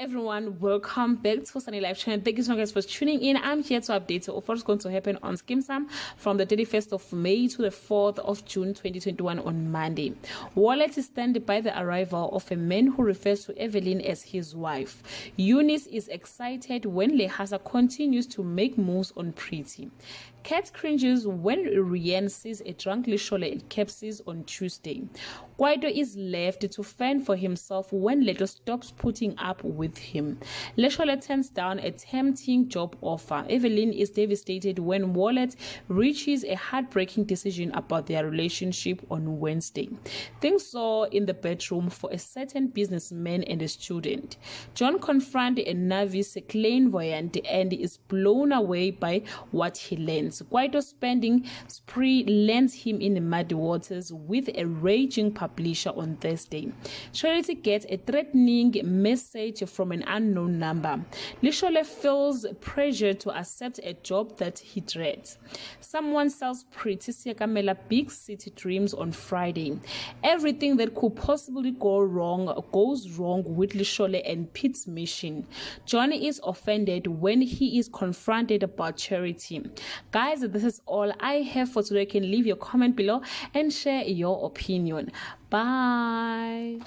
everyone, welcome back to Sunny Life Channel. Thank you so much for tuning in. I'm here to update you of what's going to happen on Skeem Saam from the 31st of May to the 4th of June 2021 on Monday. Wallet is stunned by the arrival of a man who refers to Evelyn as his wife. Eunice is excited when Lehasa continues to make moves on Pretty. Kat cringes when Rian sees a drunk Leshole at Capsi's on Tuesday. Kwaito is left to fend for himself when Leto stops putting up with him. Leshole turns down a tempting job offer. Evelyn is devastated when Wallet reaches a heartbreaking decision about their relationship on Wednesday. Things saw in the bedroom for a certain businessman and a student. John confronts a novice clairvoyant and is blown away by what he learns. Kwaito's spending spree lands him in muddy waters with a raging publisher on Thursday. Charity gets a threatening message from an unknown number. Leshole feels pressure to accept a job that he dreads. Someone sells Pretty Siakamela big city dreams on Friday. Everything that could possibly go wrong goes wrong with Leshole and Pete's mission. Johnny is offended when he is confronted about Charity. Guys, this is all I have for today. You can leave your comment below and share your opinion. Bye.